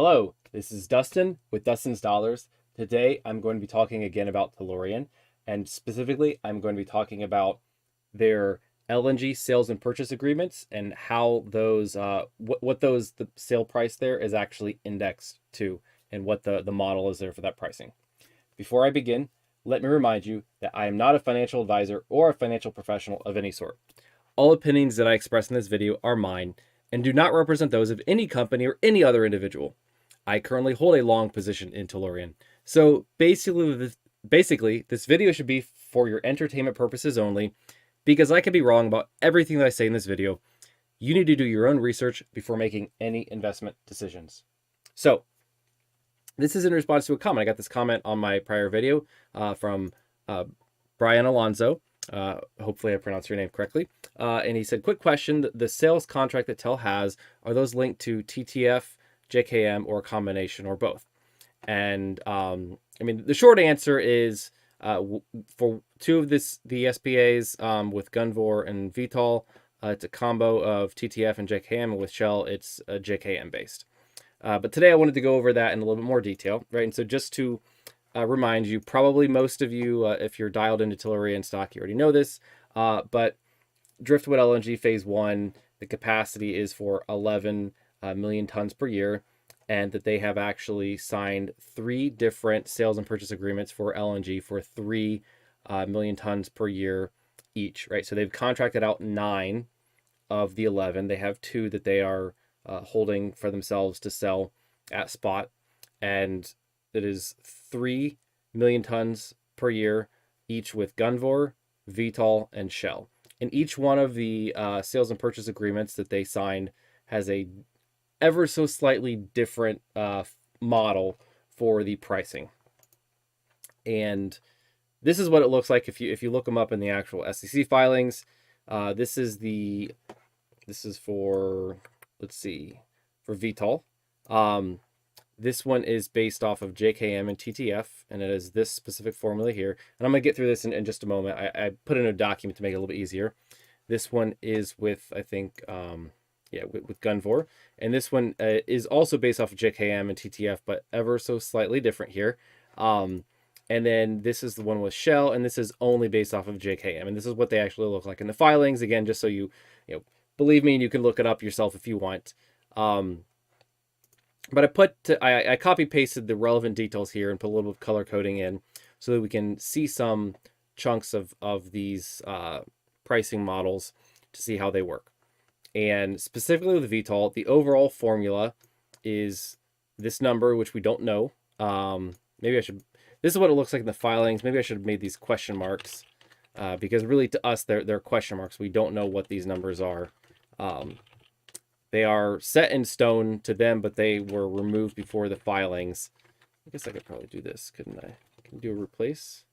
Hello, this is Dustin with Dustin's Dollars. Today I'm going to be talking again about Tellurian, and specifically I'm going to be talking about their LNG sales and purchase agreements and how those the sale price there is actually indexed to, and what the model is there for that pricing. Before I begin, let me remind you that I am not a financial advisor or a financial professional of any sort. All opinions that I express in this video are mine and do not represent those of any company or any other individual. I currently hold a long position in Tellurian. So basically, this video should be for your entertainment purposes only, because I could be wrong about everything that I say in this video. You need to do your own research before making any investment decisions. So, this is in response to a comment. I got this comment on my prior video from Brian Alonzo. Hopefully I pronounced your name correctly. And he said, quick question, the sales contract that Tell has, are those linked to TTF, JKM, or a combination, or both? And the short answer is for two of the SPAs with Gunvor and Vitol, it's a combo of TTF and JKM, and with Shell, it's JKM based. But today I wanted to go over that in a little bit more detail, right? And so just to remind you, probably most of you, if you're dialed into Tellurian stock, you already know this, but Driftwood LNG Phase 1, the capacity is for 11 million tons per year, and that they have actually signed 3 different sales and purchase agreements for LNG for 3 million tons per year each, right? So they've contracted out 9 of the 11. They have 2 that they are holding for themselves to sell at spot, and it is 3 million tons per year, each with Gunvor, Vitol, and Shell. And each one of the sales and purchase agreements that they signed has a ever so slightly different model for the pricing. And this is what it looks like if you look them up in the actual SEC filings. This is for, let's see, for Vitol. This one is based off of JKM and TTF, and it is this specific formula here. And I'm going to get through this in just a moment. I put in a document to make it a little bit easier. This one is with, I think, with Gunvor. And this one is also based off of JKM and TTF, but ever so slightly different here. And then this is the one with Shell, and this is only based off of JKM. And this is what they actually look like in the filings. Again, just so you believe me, and you can look it up yourself if you want. But I copy pasted the relevant details here and put a little bit of color coding in so that we can see some chunks of these pricing models to see how they work. And specifically with Vitol, the overall formula is this number, which we don't know. This is what it looks like in the filings. Maybe I should have made these question marks because really to us, they're question marks. We don't know what these numbers are. They are set in stone to them, but they were removed before the filings. I guess I could probably do this, couldn't I? Can you do a replace?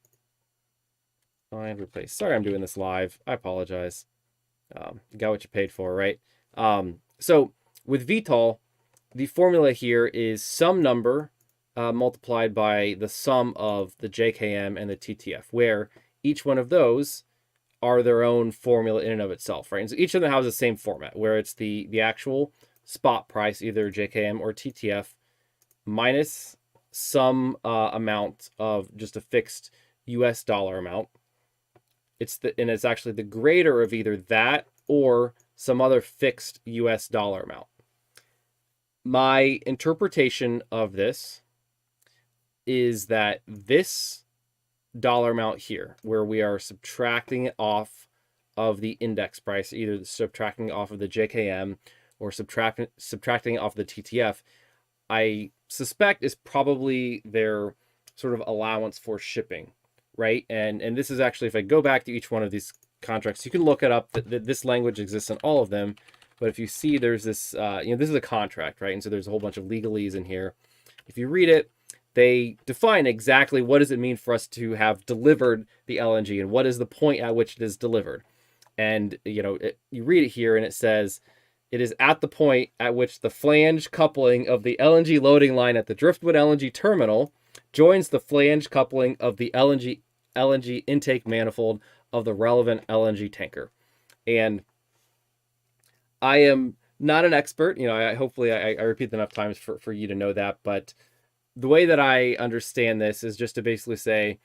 Find replace. Sorry, I'm doing this live. I apologize. You got what you paid for, right? So with Vitol, the formula here is some number multiplied by the sum of the JKM and the TTF, where each one of those are their own formula in and of itself, right? And so each of them has the same format, where it's the actual spot price, either JKM or TTF, minus some amount of just a fixed US dollar amount. It's actually the greater of either that or some other fixed US dollar amount. My interpretation of this is that this dollar amount here, where we are subtracting it off of the index price, either subtracting off of the JKM or subtracting it off the TTF, I suspect is probably their sort of allowance for shipping, right? And this is actually, if I go back to each one of these contracts, you can look it up. This language exists in all of them. But if you see, there's this, this is a contract, right? And so there's a whole bunch of legalese in here. If you read it, they define exactly what does it mean for us to have delivered the LNG and what is the point at which it is delivered. And, you read it here and it says, it is at the point at which the flange coupling of the LNG loading line at the Driftwood LNG terminal joins the flange coupling of the LNG intake manifold of the relevant LNG tanker. And I am not an expert. Hopefully I repeat enough times for you to know that. But the way that I understand this is just to basically say,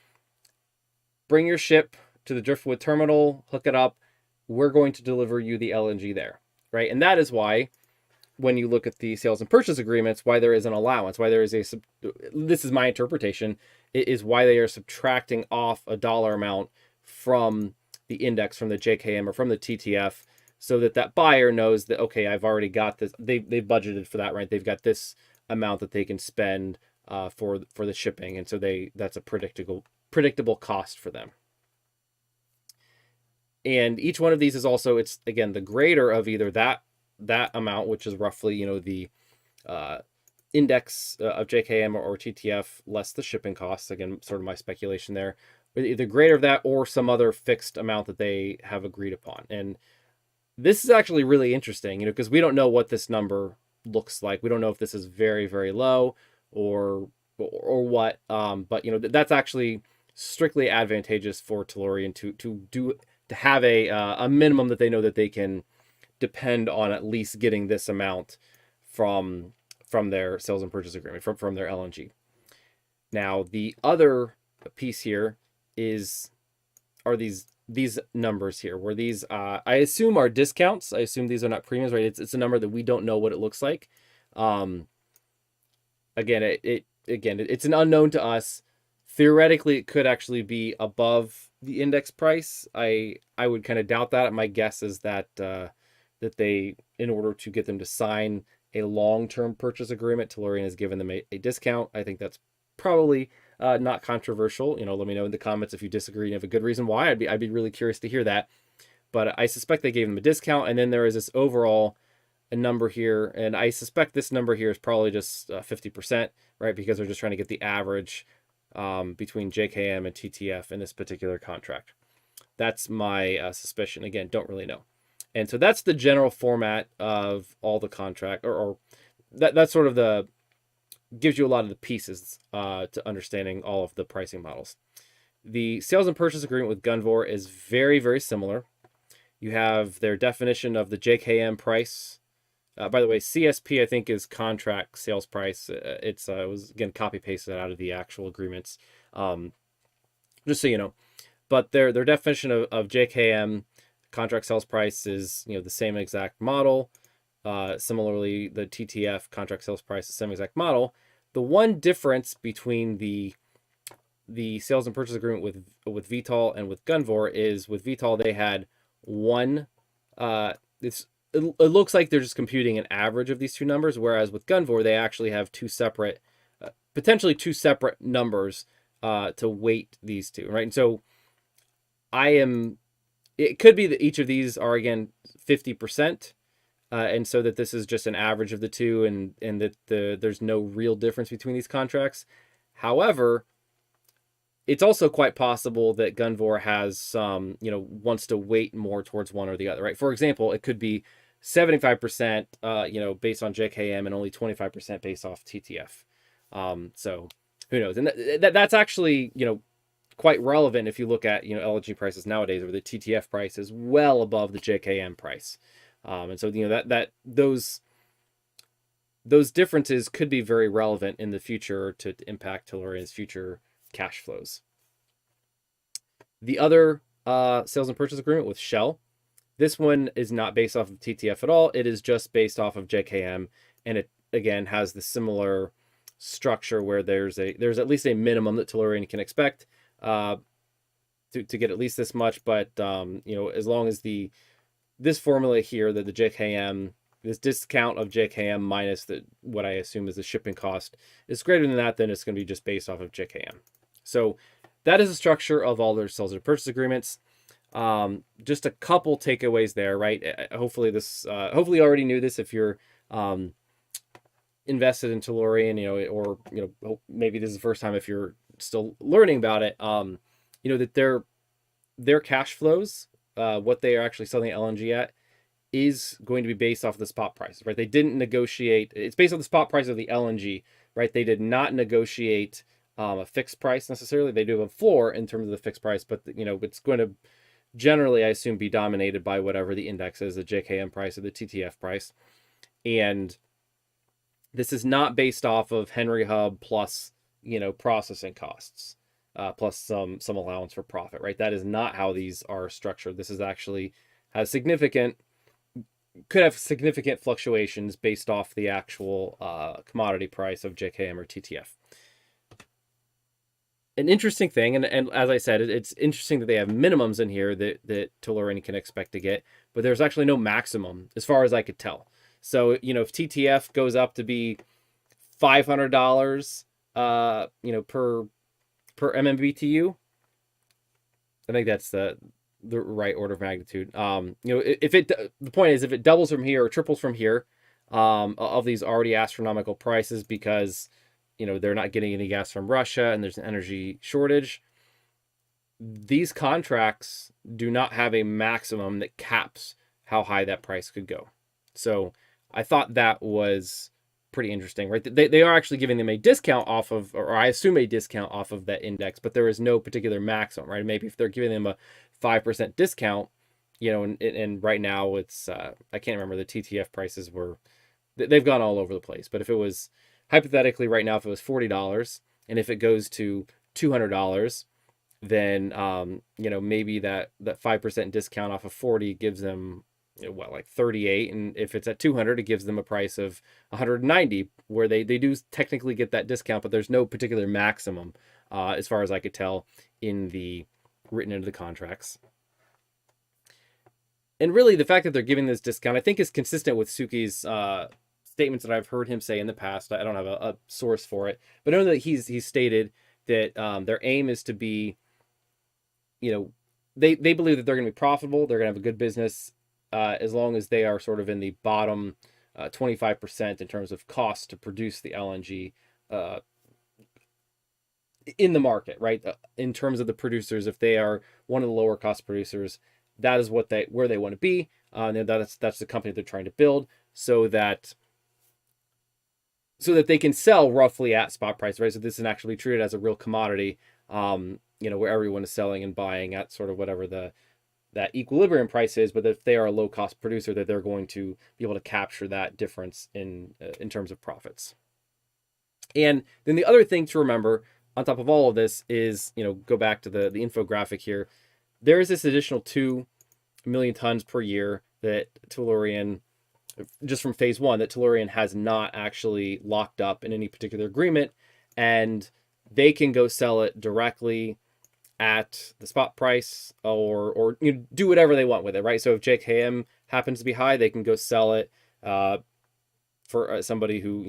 bring your ship to the Driftwood terminal, hook it up. We're going to deliver you the LNG there, right? And that is why, when you look at the sales and purchase agreements, why there is an allowance, why there is this is my interpretation, is why they are subtracting off a dollar amount from the index, from the JKM or from the TTF, so that buyer knows that, okay, I've already got this. They've budgeted for that, right? They've got this amount that they can spend for the shipping, and so that's a predictable cost for them. And each one of these is also, it's again the greater of either that amount, which is roughly the index of JKM or TTF less the shipping costs. Again, sort of my speculation there. Either greater of that or some other fixed amount that they have agreed upon. And this is actually really interesting, because we don't know what this number looks like. We don't know if this is very, very low or what. But that's actually strictly advantageous for Tellurian to have a minimum that they know that they can depend on at least getting this amount from their sales and purchase agreement, from their LNG. Now, the other piece here are these numbers here, where these I assume are discounts. I assume these are not premiums, right? It's a number that we don't know what it looks like. Again, it's an unknown to us. Theoretically, it could actually be above the index price. I would kind of doubt that. My guess is that they, in order to get them to sign a long-term purchase agreement, Tellurian has given them a discount. I think that's probably not controversial. Let me know in the comments if you disagree and have a good reason why. I'd be really curious to hear that. But I suspect they gave them a discount, and then there is this overall a number here, and I suspect this number here is probably just 50%, right? Because they're just trying to get the average between JKM and TTF in this particular contract. That's my suspicion. Again, don't really know. And so that's the general format of all the contract, or that's sort of gives you a lot of the pieces to understanding all of the pricing models. The sales and purchase agreement with Gunvor is very, very similar. You have their definition of the JKM price. By the way, CSP, I think, is contract sales price. It was, again, copy-pasted out of the actual agreements, just so you know. But their definition of JKM, contract sales price, is the same exact model. Similarly, the TTF, contract sales price, the same exact model. The one difference between the sales and purchase agreement with Vitol and with Gunvor is, with Vitol they had one. It looks like they're just computing an average of these two numbers, whereas with Gunvor they actually have potentially two separate numbers to weight these two, right? And so it could be that each of these are, again, 50%. And so that this is just an average of the two, and that there's no real difference between these contracts. However, it's also quite possible that Gunvor has some, wants to weight more towards one or the other, right? For example, it could be 75%, based on JKM, and only 25% based off TTF. So who knows? And that's actually, quite relevant if you look at, LNG prices nowadays, where the TTF price is well above the JKM price. And so, those differences could be very relevant in the future to impact Tellurian's future cash flows. The other sales and purchase agreement with Shell, this one is not based off of TTF at all. It is just based off of JKM, and it, again, has the similar structure where there's at least a minimum that Tellurian can expect to get at least this much. But as long as this formula here, that the JKM, this discount of JKM minus what I assume is the shipping cost, is greater than that, then it's going to be just based off of JKM. So that is the structure of all their sales and purchase agreements. Just a couple takeaways there, right? Hopefully you already knew this if you're invested in Tellurian, or maybe this is the first time if you're still learning about it. That their cash flows, what they are actually selling LNG at, is going to be based off of the spot price, right? They didn't negotiate. It's based on the spot price of the LNG, right? They did not negotiate a fixed price necessarily. They do have a floor in terms of the fixed price, but it's going to generally, I assume, be dominated by whatever the index is, the JKM price or the TTF price. And this is not based off of Henry Hub plus, processing costs, plus some allowance for profit, right? That is not how these are structured. This is actually has significant could have significant fluctuations based off the actual commodity price of JKM or TTF. An interesting thing, and as I said, it's interesting that they have minimums in here that Tellurian can expect to get, but there's actually no maximum as far as I could tell. So, if TTF goes up to be $500, per MMBTU, I think that's the right order of magnitude. If the point is, if it doubles from here or triples from here, of these already astronomical prices because they're not getting any gas from Russia and there's an energy shortage, these contracts do not have a maximum that caps how high that price could go. So I thought that was pretty interesting, right? They are actually giving them a discount off of, or I assume a discount off of that index, but there is no particular maximum, right? Maybe if they're giving them a 5% discount, and right now it's, I can't remember, the TTF prices they've gone all over the place. But if it was, hypothetically right now, if it was $40 and if it goes to $200, then, maybe that 5% discount off of 40 gives them, like 38. And if it's at 200, it gives them a price of 190, where they do technically get that discount, but there's no particular maximum, as far as I could tell, written into the contracts. And really, the fact that they're giving this discount, I think, is consistent with Suki's statements that I've heard him say in the past. I don't have a source for it, but I know that he's stated that their aim is to be, they believe that they're going to be profitable. They're going to have a good business, as long as they are sort of in the bottom 25% in terms of cost to produce the LNG in the market, right? In terms of the producers, if they are one of the lower cost producers, that is where they want to be. And that's the company they're trying to build, so that they can sell roughly at spot price, right? So this is actually treated as a real commodity, where everyone is selling and buying at sort of whatever that equilibrium price is. But if they are a low cost producer, that they're going to be able to capture that difference in terms of profits. And then the other thing to remember on top of all of this is, go back to the infographic here. There is this additional 2 million tons per year that Tellurian, just from phase one, that Tellurian has not actually locked up in any particular agreement, and they can go sell it directly at the spot price, or do whatever they want with it, right? So if JKM happens to be high, they can go sell it for somebody who,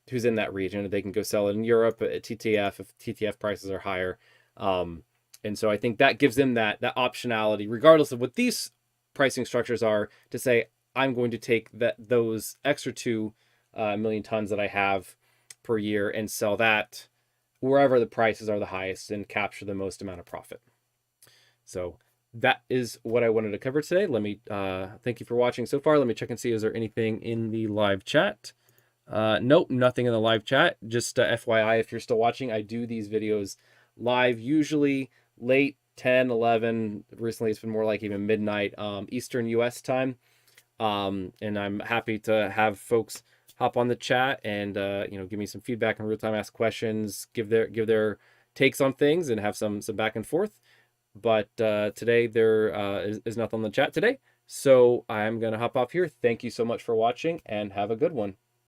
who's in that region. They can go sell it in Europe at TTF if TTF prices are higher. And so I think that gives them that optionality, regardless of what these pricing structures are, to say, I'm going to take those extra 2 million tons that I have per year and sell that wherever the prices are the highest and capture the most amount of profit. So that is what I wanted to cover today. Let me thank you for watching so far. Let me check and see, is there anything in the live chat? Nope, nothing in the live chat. Just FYI, if you're still watching, I do these videos live, usually late 10, 11. Recently, it's been more like even midnight Eastern US time. And I'm happy to have folks hop on the chat and give me some feedback in real time, ask questions, give their takes on things, and have some back and forth. But today there is nothing on the chat today, so I'm gonna hop off here. Thank you so much for watching, and have a good one.